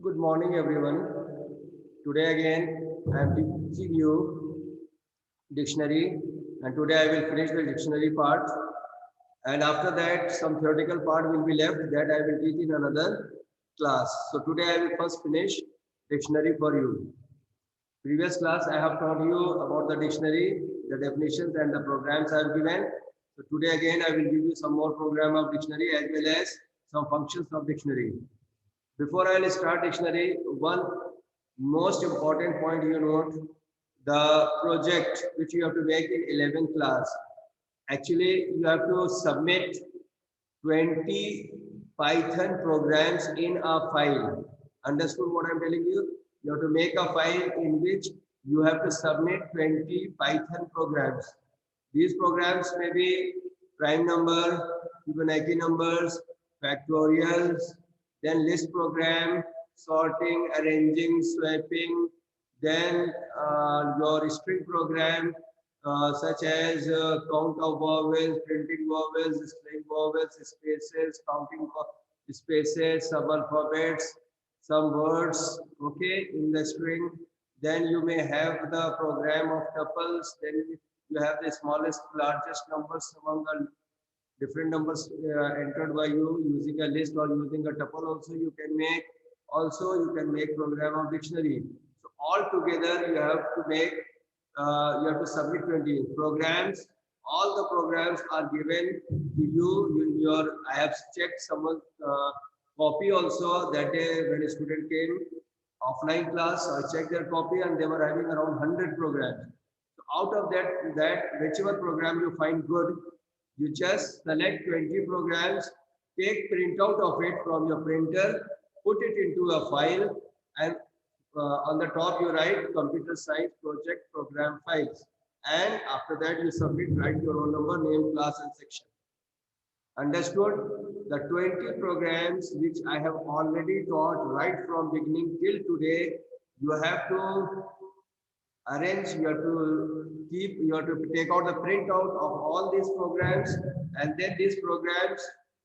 Good morning, everyone. Today again, I am teaching you dictionary, and today I will finish the dictionary part. And after that, some theoretical part will be left that I will teach in another class. So today I will first finish dictionary for you. Previous class I have taught you about the dictionary, the definitions, and the programs I have given. So today again I will give you some more program of dictionary as well as some functions of dictionary. Before I will start dictionary, one most important point you note the project which you have to make in 11th class. Actually, you have to submit 20 Python programs in a file. Understood what I'm telling you? You have to make a file in which you have to submit 20 Python programs. These programs may be prime number, Fibonacci numbers, factorials, then list program, sorting, arranging, swapping, then your string program, such as count of vowels, printing vowels, displaying vowels, spaces, counting spaces, some alphabets, some words, okay, in the string. Then you may have the program of tuples. Then you have the smallest, largest numbers among the different numbers entered by you using a list or using a tuple also you can make. Also, you can make program of dictionary. So all together you have to make, you have to submit 20 programs. All the programs are given to you in your, I have checked someone copy also that day when a student came offline class. I checked their copy and they were having around 100 programs. So out of that whichever program you find good, you just select 20 programs, take printout of it from your printer, put it into a file, and on the top you write computer science project program files. And after that you submit, write your roll number, name, class, and section. Understood? The 20 programs which I have already taught right from beginning till today, you have to arrange, you have to keep, you have to take out the printout of all these programs, and then these programs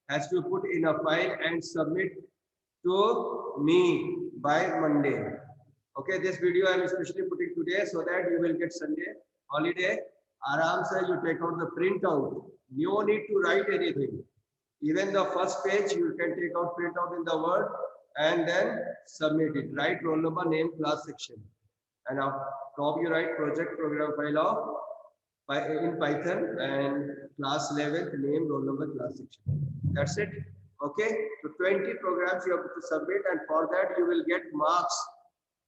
has to put in a file and submit to me by Monday. Okay, this video I am especially putting today so that you will get Sunday holiday. Aram se you take out the printout. No need to write anything. Even the first page you can take out printout in the Word and then submit it. Write roll number, name, class, section, and up top you write project program file of in Python and class 11th name, roll number, class, section. That's it. Okay. So 20 programs you have to submit, and for that you will get marks.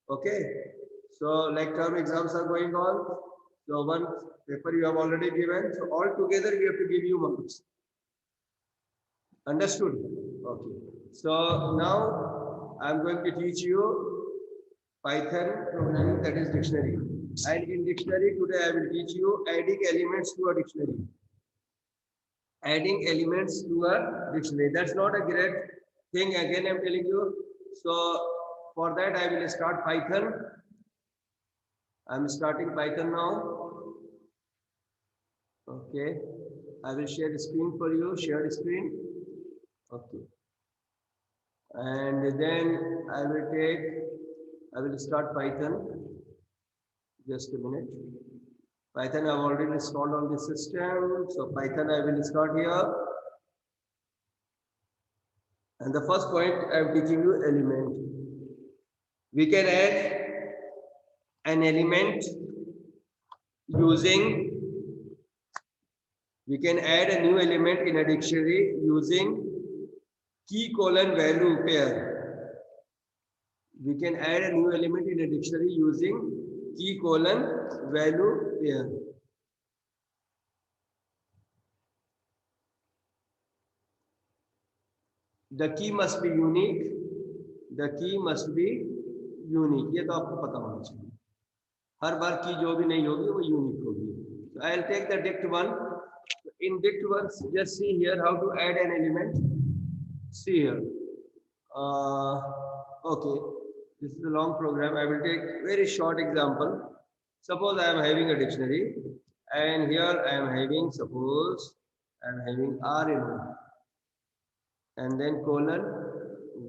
Okay. So like term exams are going on. So one paper you have already given. So all together we have to give you marks. Understood? Okay. So now I'm going to teach you Python programming, that is dictionary. And in dictionary today I will teach you adding elements to a dictionary. Adding elements to a dictionary. That's not a great thing. Again, I'm telling you. So for that I will start Python. I'm starting Python now. Okay. I will share the screen for you. Share the screen. Okay. And then I will start Python. Just a minute. Python I've already installed on the system. So Python I will start here. And the first point I'm teaching you element. We can add an element using, we can add a new element in a dictionary using key colon value pair. We can add a new element in a dictionary using key colon value pair. The key must be unique. The key must be unique. ये तो आपको पता होना चाहिए. हर बार की जो भी नहीं होगी वो unique होगी. So I'll take the dict one. In dict one, just see here how to add an element. See here. Okay. This is a long program. I will take very short example. Suppose I am having a dictionary, and here I am having, suppose I am having R in it, and then colon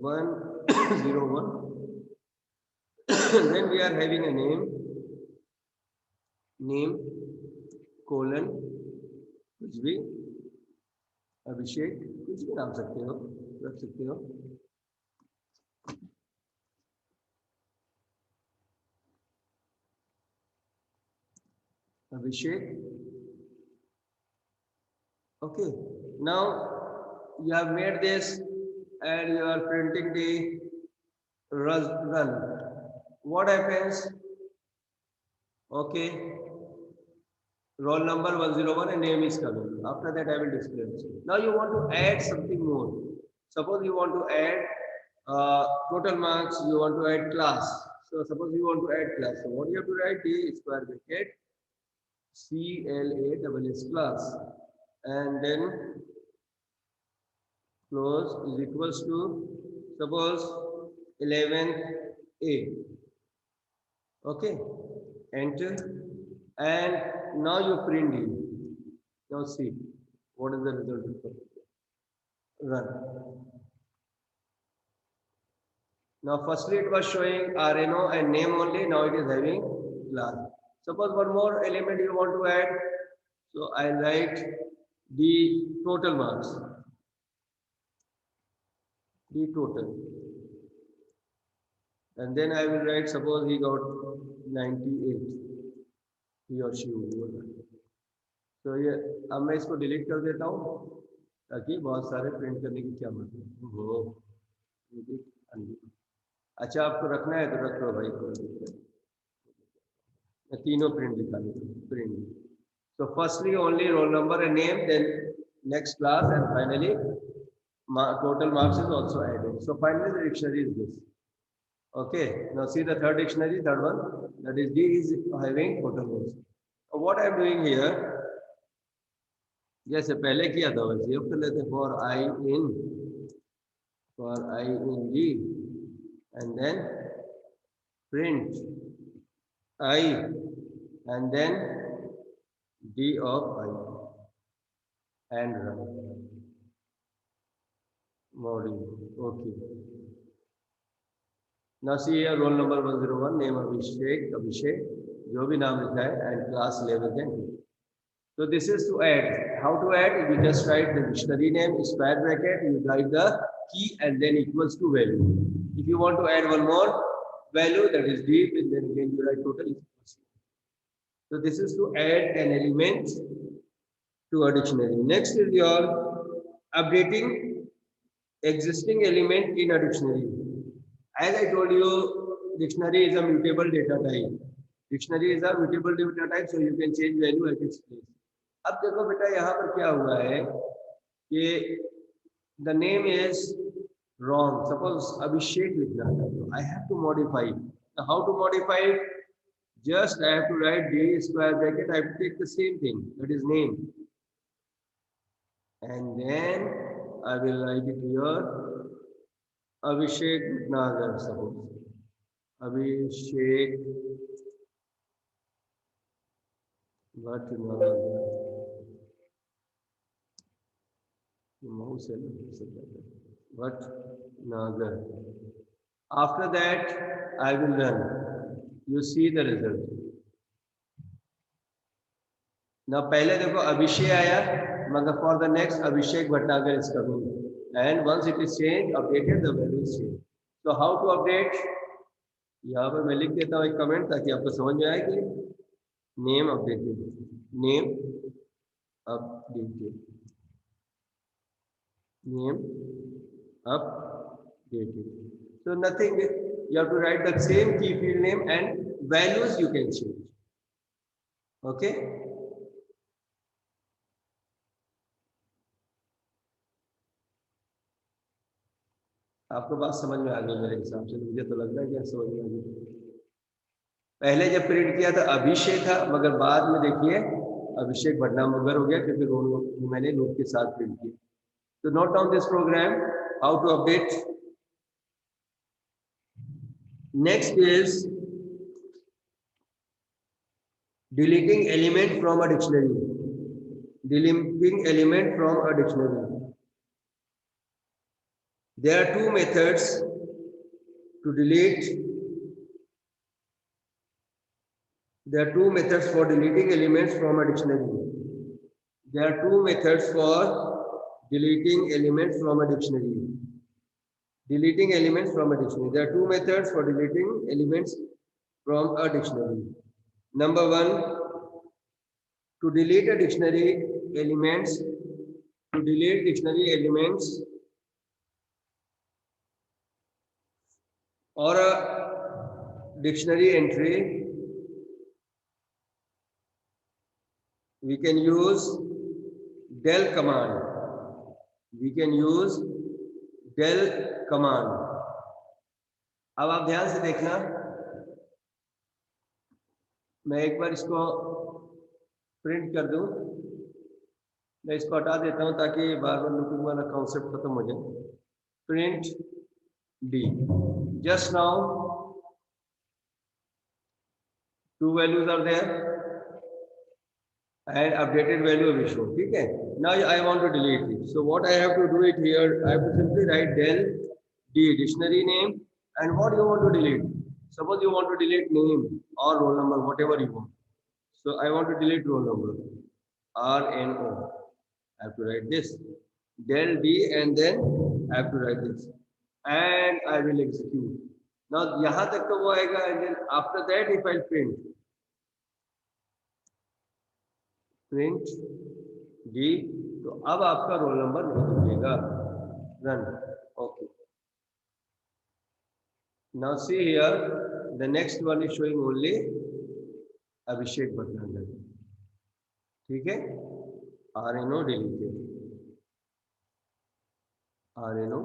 101. Then we are having a name colon कुछ भी अभिषेक कुछ भी नाम सकते हो रख सकते हो Abhishek. Okay, now you have made this and you are printing the run. What happens? Okay, roll number 101 and name is coming. After that, I will display. Now you want to add something more. Suppose you want to add total marks, you want to add class. So suppose you want to add class. So what you have to write D square bracket CLASS class and then close is equals to suppose 11th A. Okay, enter and now you print it. Now see what is the result. Run. Now firstly it was showing RNO and name only. Now it is having class. Suppose one more element you want to add. So I write the total marks. The total. And then I will write suppose he got 98. He or she. तो ये अब मैं इसको delete कर देता हूँ ताकि बहुत सारे प्रिंट करने की क्या मतलब हो अच्छा आपको रखना है तो रख लो भाई मैं तीनों प्रिंट दिखा देता हूँ print so firstly only roll number and name then next class and finally total marks is also added so finally the dictionary is this okay now see the third dictionary third one that is D is having total marks so what I am doing here जैसे पहले किया था वैसे अब कर लेते for I in G and then print I and then D of I and run module okay now see here roll number 101 name Abhishek जो भी नाम लिखा है and class 11 so this is to add how to add you just write the dictionary name square bracket you write the key and then equals to value if you want to add one more value that is deep and then again you write total so this is to add an element to a dictionary next is your updating existing element in a dictionary as I told you dictionary is a mutable data type dictionary is a mutable data type so you can change value at its place अब देखो बेटा यहाँ पर क्या हुआ है कि the name is wrong suppose Abhishek लिखना था तो I have to modify it now how to modify it just I have to write D square bracket I have to take the same thing that is name and then I will write it here Abhishek Nagar suppose Abhishek Bhatnagar Bhatnagar after that I will run you see the result now पहले देखो अभिषेक आया मगर for the next Abhishek Bhatnagar is coming and once it is changed updated the value is changed so how to update यहाँ पर मैं लिख देता हूँ एक कमेंट ताकि आपको समझ में आए कि name updated name updated name updated so nothing you have to write the same key field name and values you can change okay आपको बात समझ में आ गई मेरे हिसाब से मुझे तो लग रहा है कि समझ में आ गई पहले जब प्रिंट किया था अभिषेक था मगर बाद में देखिए अभिषेक भटनागर हो गया क्योंकि मैंने लोग के साथ प्रिंट किया तो note down this program how to update next is deleting element from a dictionary there are two methods to delete There are two methods for deleting elements from a dictionary. There are two methods for deleting elements from a dictionary. Deleting elements from a dictionary. There are two methods for deleting elements from a dictionary. Number one, to delete a dictionary elements, to delete dictionary elements or a dictionary entry, we can use del command. We can use del command. अब आप ध्यान से देखना, मैं एक बार इसको print कर दूं, मैं इसको हटा देता हूं ताकि बार बार लूपिंग वाला कॉन्सेप्ट खत्म हो जाए. Print D. Just now two values are there and updated value will show. ठीक है. Now I want to delete it. So what I have to do it here, I have to simply write del d dictionary name and what you want to delete. Suppose you want to delete name or roll number, whatever you want. So I want to delete roll number, RNO. I have to write this del d and then I have to write this and I will execute. Now यहाँ तक तो वो आएगा and then after that if I print D, तो अब आपका roll number नहीं मिलेगा. Run. Okay. Now see here, the next one is showing only Abhishek Bhatnagar. ठीक है. RNO deleted. RNO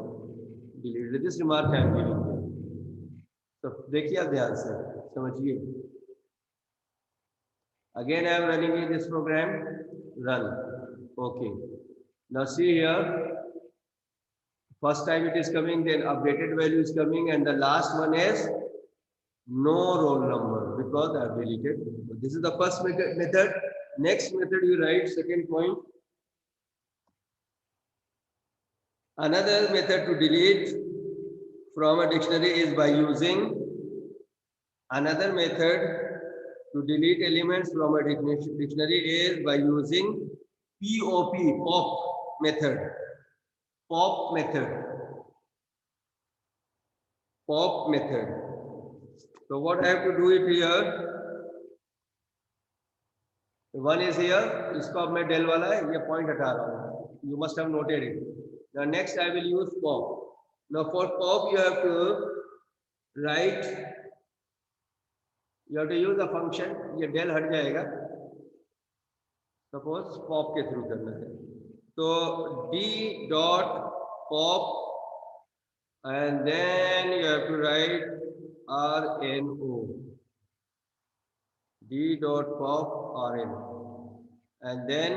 deleted. This remark I am giving you. तो देखिए आप ध्यान से समझिए. Again I am running in this program. Run. Okay. Now see here. First time it is coming, then updated value is coming, and the last one is no roll number because I have deleted. This is the first method. Next method you write second point. Another method to delete from a dictionary is by using another method to delete elements from a dictionary is by using POP method. POP method. POP method. So what I have to do it here? One is here. इसको अब मैं del वाला है ये point हटा रहा हूँ. You must have noted it. Now next I will use POP. Now for POP you have to write. You have to use a function. ये del हट जाएगा. Suppose POP के through करना है. So d dot pop and then you have to write RNO. D dot pop RNO and then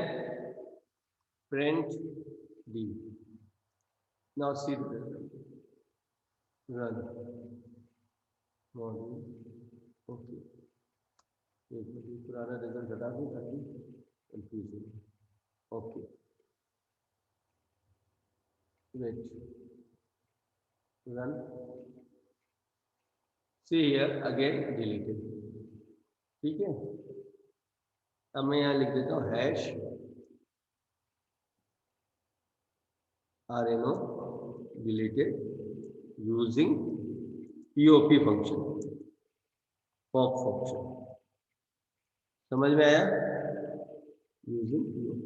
print D. Now see the result. Run. Module. Okay. एक पुराना result हटा दूं ताकि confusion. Okay. Wait. Run. See here again deleted. ठीक है. अब मैं यहाँ लिख देता हूँ hash RNO deleted using POP function. POP function. समझ में आया? Using POP.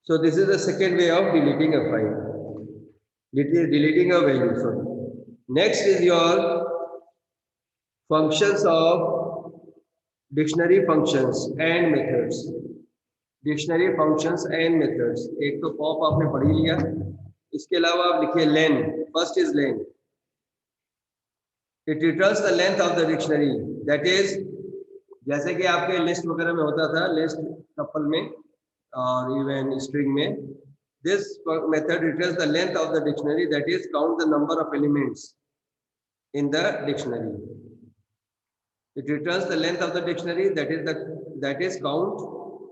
So this is the second way of deleting a file. Deleting a value. Sorry. Next is your functions of dictionary functions and methods. Dictionary functions and methods. एक तो pop आपने पढ़ ही लिया. इसके अलावा आप लिखिए len. First is len. It returns the length of the dictionary. That is, जैसे कि आपके लिस्ट वगैरह में होता था, लिस्ट टपल में और इवन स्ट्रिंग में. This method returns the length of the dictionary. That is, count the number of elements in the dictionary. It returns the length of the dictionary. That is count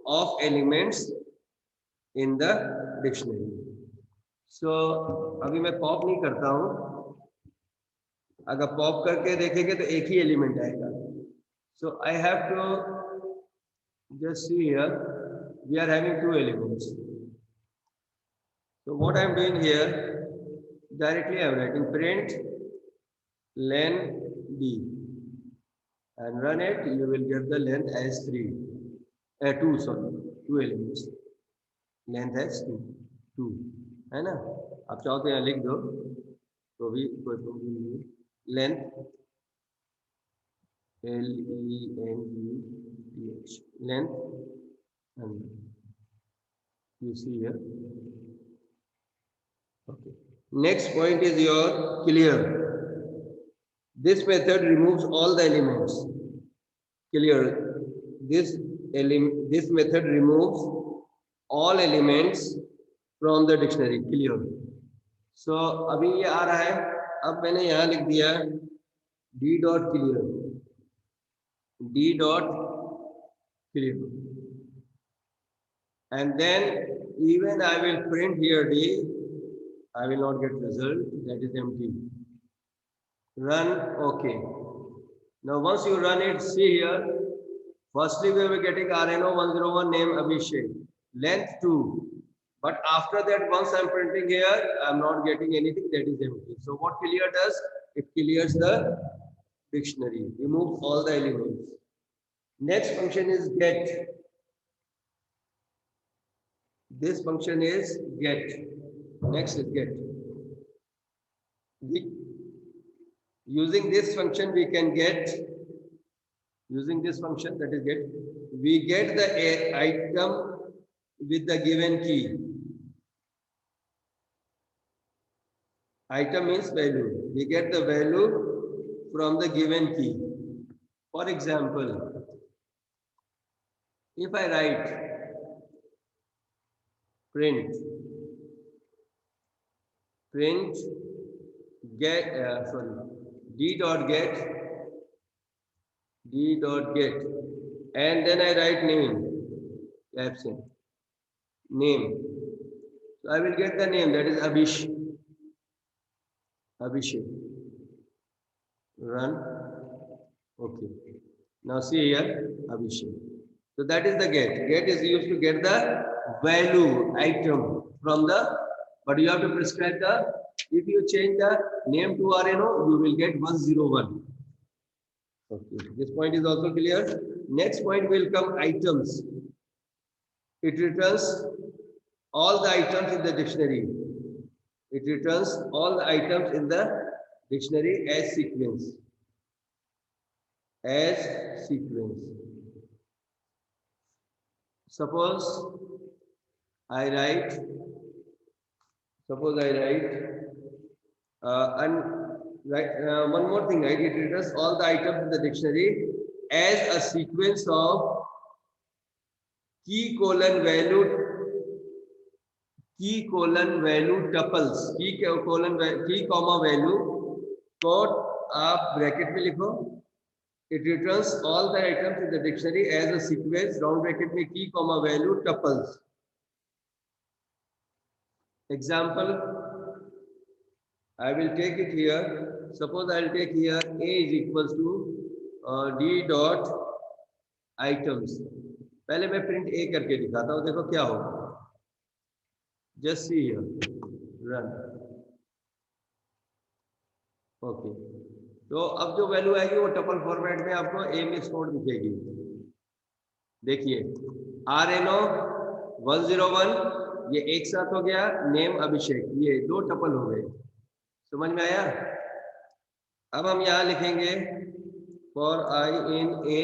of elements in the dictionary. So अभी मैं pop नहीं करता हूँ. अगर pop करके देखेंगे तो एक ही एलिमेंट आएगा. So I have to just see here, we are having two elements. So what I'm doing here, directly I'm writing print len d and run it, you will get the length as 2, sorry, 2 elements. Length as 2 है ना. आप चाहो तो यहाँ लिख दो तो भी कोई प्रॉब्लम नहीं है. Length LENGTH length, and you see here. Okay. Next point is your clear. This method removes all the elements. Clear. This method removes all elements from the dictionary. Clear. So अभी ये आ रहा है. अब मैंने यहाँ लिख दिया d dot clear. D dot clear. And then even I will print here d. I will not get result. That is empty. Run. Okay. Now once you run it, see here. Firstly, we were getting RNO 101 name Abhishek. Length 2. But after that, once I'm printing here, I'm not getting anything. That is empty. So what clear does? It clears the dictionary. Removes all the elements. Next function is get. This function is get. Next is get. Using this function, we can get, using this function, that is get, we get the item with the given key. Item means value. We get the value from the given key. For example, if I write print get d dot get and then I write name absent name, so I will get the name, that is Abhishek. Run. Okay, now see here Abhishek. So that is the get is used to get the value item from the, but you have to prescribe the, if you change the name to RNO, you will get 101. Okay, this point is also clear. Next point will come items. It returns all the items in the dictionary. It returns all the items in the dictionary as sequence. Suppose I write, and one more thing, right? It returns all the items in the dictionary as a sequence of key colon value tuples. Key comma value को आप bracket में लिखो. It returns all the items in the dictionary as a sequence, round bracket में key comma value tuples. Example, I will take it here. Suppose I will take here A is equals to D dot items. पहले मैं print A करके दिखाता हूँ, देखो क्या होगा. Just see here. Run. Okay. तो अब जो वैल्यू आएगी वो टपल फॉर्मेट में आपको A में स्टोर दिखेगी. देखिए RNO 101 ये एक साथ हो गया, नेम अभिषेक, ये दो टपल हो गए. समझ में आया? अब हम यहां लिखेंगे for I in A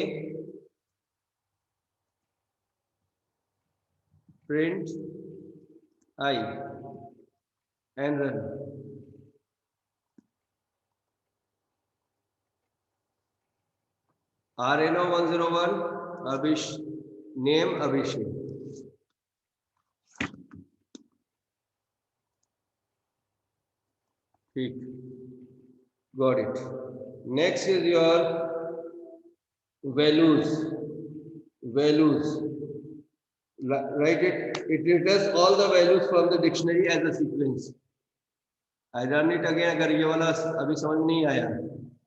print I and run. RNO 101 name Abhishek. Got it. Next is your values. Write it. It returns all the values from the dictionary as a sequence. I run it again. अगर ये वाला अभी समझ नहीं आया,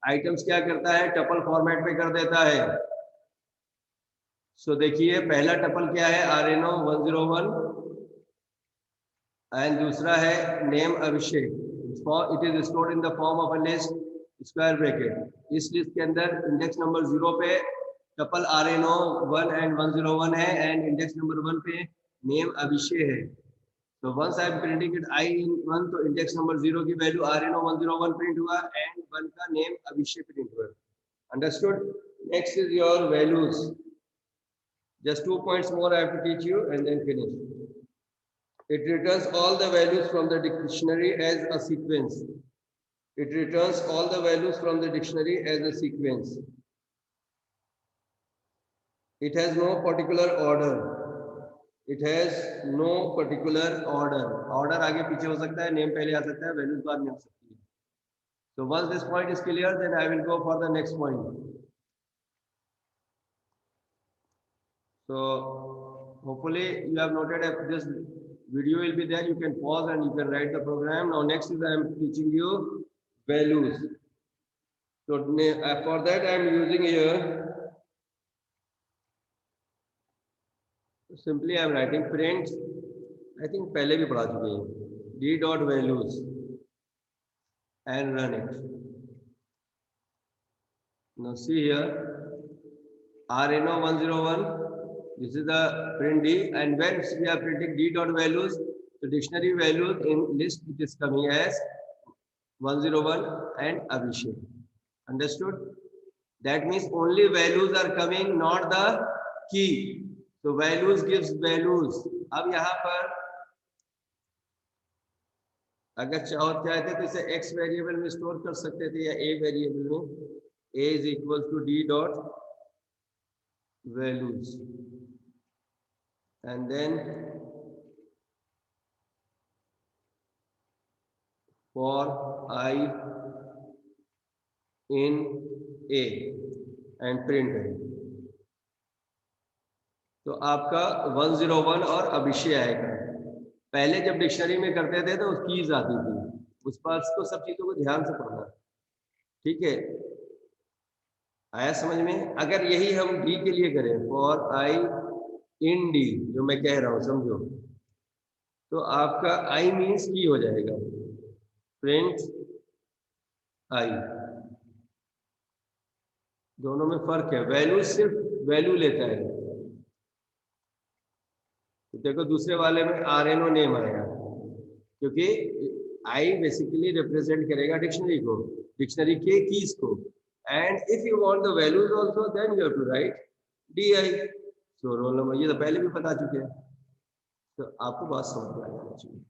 items क्या करता है, टपल फॉर्मेट में कर देता है. सो देखिए पहला टपल क्या है, RNO 101 एंड दूसरा है name Abhishek. It is stored in the form of a list square bracket. इस लिस्ट के अंदर इंडेक्स नंबर 0 पे टपल RNO 1 एंड 101 है एंड इंडेक्स नंबर 1 पे नेम अभिषेक है. So once I am printing it I in 1, तो index number 0 की value RNO 101 print हुआ and 1 का नेम अभिषेक प्रिंट हुआ. Understood? Next is your values. Just 2 points more I have to teach you and then finish. It returns all the values from the dictionary as a sequence. It returns all the values from the dictionary as a sequence. It has no particular order. It has no particular order. Order आगे पीछे हो सकता है, name पहले आ सकता है, values बाद में हो सकती है. So once this point is clear, then I will go for the next point. So hopefully you have noted if this video will be there, you can pause and you can write the program. Now next is I am teaching you values. So for that I am using here, simply I am writing print. I think पहले भी पढ़ा चुके हैं. D dot values and run it. Now see here, RNO 101. This is the print D, and when we are printing D dot values, the dictionary values in list it is coming as 101 and Abhishek. Understood? That means only values are coming, not the key. So values gives values. अब यहाँ पर अगर चाहते तो इसे x variable में store कर सकते थे या a वेरिएबल में. A is equal to D dot values, and then for I in A and print है. तो आपका 101 और अभिषेक आएगा. पहले जब डिक्शनरी में करते थे तो कीज आती थी, उस पर तो सब चीजों को ध्यान से पढ़ना. ठीक है, आया समझ में? अगर यही हम डी के लिए करें, फॉर आई इन डी, जो मैं कह रहा हूं समझो, तो आपका आई मीन्स की हो जाएगा. प्रिंट आई, दोनों में फर्क है. वैल्यू सिर्फ वैल्यू लेता है. तो देखो दूसरे वाले में RNO नेम आएगा, क्योंकि आई बेसिकली रिप्रेजेंट करेगा डिक्शनरी को, डिक्शनरी के कीज को. And if you want the values also then you have to write DI. So roll number ये तो पहले भी बता चुके हैं, तो आपको बात समझ में आ जाना चाहिए.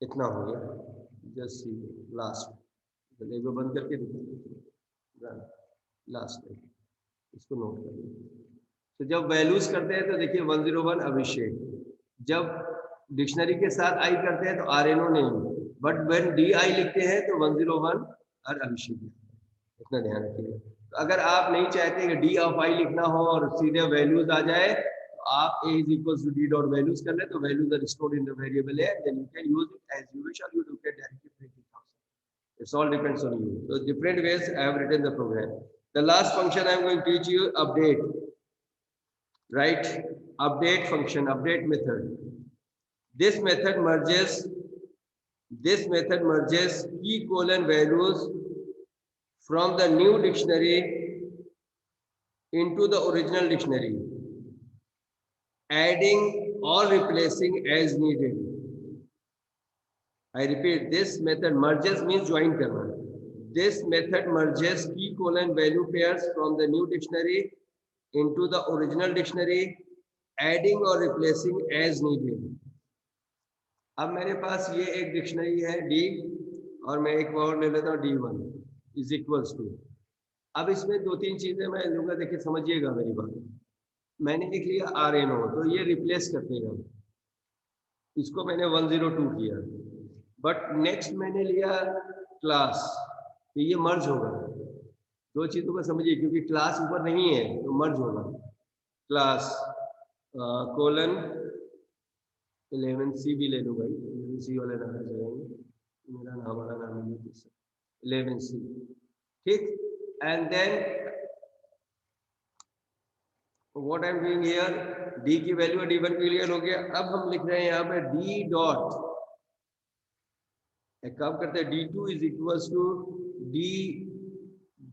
इतना हो गया. जस्ट सी लास्ट, तो बंद करके लास्ट इसको नोट कर लीजिए. तो जब वैल्यूज करते हैं तो देखिए 101 अभिषेक, जब डिक्शनरी के साथ आई करते हैं तो RNO name, but when DI लिखते हैं तो 101 और अभिषेक. इतना ध्यान रखिएगा. तो अगर आप नहीं चाहते कि D ऑफ I लिखना हो और सीधे वैल्यूज आ जाए, तो आप A is equals to D dot values कर ले, तो values are stored in the variable है, then you can use it as you wish और you can directly print it out. It's all depends on you. So different ways I have written the program. The last function I am going to teach you, update. Right? Update function, update method. This method merges key colon values from the new dictionary into the original dictionary, adding or replacing as needed. I repeat, this method merges means join karna. This method merges key colon value pairs from the new dictionary into the original dictionary, adding or replacing as needed. अब मेरे पास ये एक dictionary है D, और मैं एक और ले लेता हूँ D1 is equals to. अब इसमें दो तीन चीजें मैं लूंगा, देखिए समझिएगा मेरी बात. मैंने लिख लिया RNO, तो ये रिप्लेस करते हैं, इसको मैंने 102 किया. बट नेक्स्ट मैंने लिया क्लास, तो ये मर्ज होगा. दो चीजों को समझिए, क्योंकि क्लास ऊपर नहीं है तो मर्ज होगा. क्लास कोलन 11C भी ले लो भाई, 11C वाले नाम जाएंगे, मेरा नाम वाला नाम है 11C. ठीक, and then what I am doing here, D की वैल्यू D1 क्लियर हो गया। अब हम लिख रहे हैं यहाँ पे डी डॉट, एक काम करते हैं, D2 is equals to D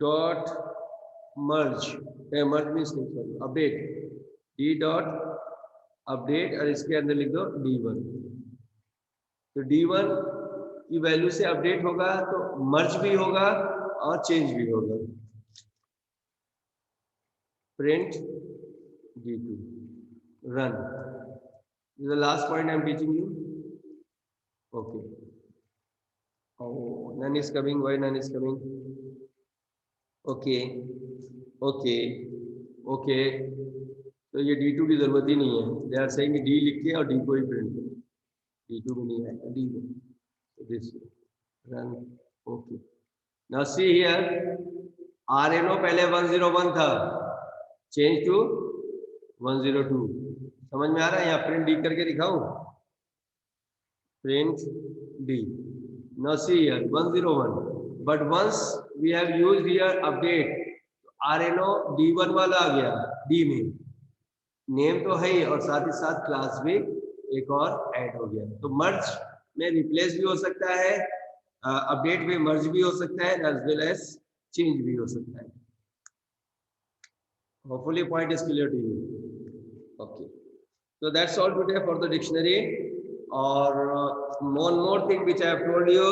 dot merge, merge means update, D dot update और इसके अंदर लिख दो D1। तो D1 की वैल्यू से अपडेट होगा तो मर्ज भी होगा और चेंज भी होगा। Print D2, run. This is the last point I am teaching you. Okay. Oh, none is coming. Why none is coming? Okay. Okay. Okay. तो ये D2 की जरूरत ही नहीं है। They are saying D लिख के और D को ही प्रिंट करो। D2 में नहीं आएगा, D में। So this run. Okay. Now see here. RNO पहले 101 था, चेंज टू 102। समझ में आ रहा है? यहाँ प्रिंट डी करके दिखाऊं, print D. Now see here 101, but once we have used here update, RNO D1 वाला आ गया D में, नेम तो है ही और साथ ही साथ क्लास भी एक और ऐड हो गया। तो मर्ज में रिप्लेस भी हो सकता है, अपडेट में मर्ज भी हो सकता है, एज वेल एज चेंज भी हो सकता है। Hopefully point is clear to you. Okay. So that's all today for the dictionary. Or one more thing which I have told you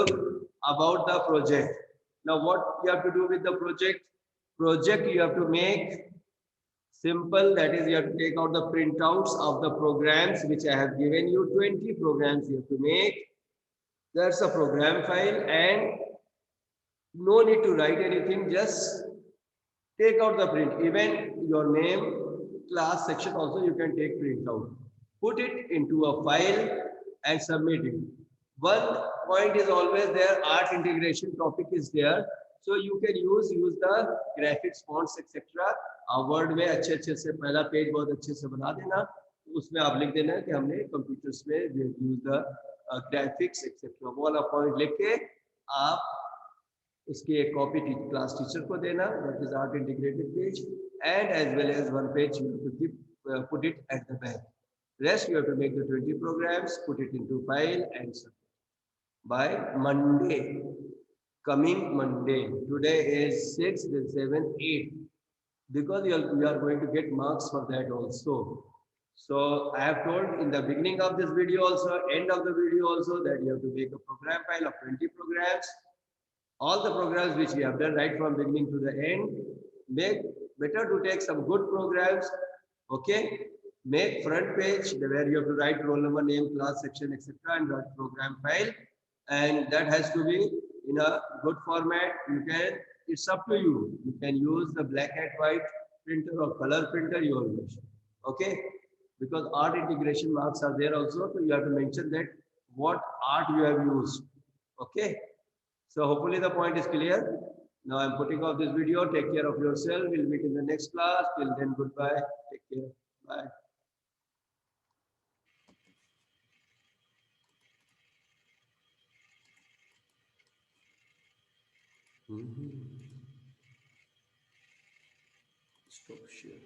about the project. Now what you have to do with the project? Project you have to make simple, that is you have to take out the printouts of the programs which I have given you. 20 programs you have to make. That's a program file and no need to write anything, just take out the print. Even your name, class section also you can take print out. Put it into a file and submit it. One point is always there, art integration topic is there. So you can use the graphics, fonts, etc. Word में अच्छे से पहला page बहुत अच्छे से बना देना, उसमें आप लिख देना कि हमने कंप्यूटर्स में यूज द ग्राफिक्स एक्सेट्रा। वो वाला पॉइंट लिख के आप उसकी एक कॉपी क्लास टीचर को देना, that is art integrated page, and as well as one page you have to keep, put it at the back. Rest you have to make the 20 programs, put it into file and submit by Monday, coming Monday. Today is 6th, then 7th, 8th, because you are going to get marks for that also. So I have told in the beginning of this video also, end of the video also, that you have to make a program file of 20 programs. All the programs which we have done right from beginning to the end, make better to take some good programs. Okay, make front page where you have to write roll number, name, class, section, etc., and write program file, and that has to be in a good format. You can, it's up to you. You can use the black and white printer or color printer, your wish. Okay, because art integration marks are there also, so you have to mention that what art you have used. Okay. So hopefully the point is clear. Now I'm putting off this video. Take care of yourself. We'll meet in the next class. Till then, goodbye. Take care. Bye. Stop share.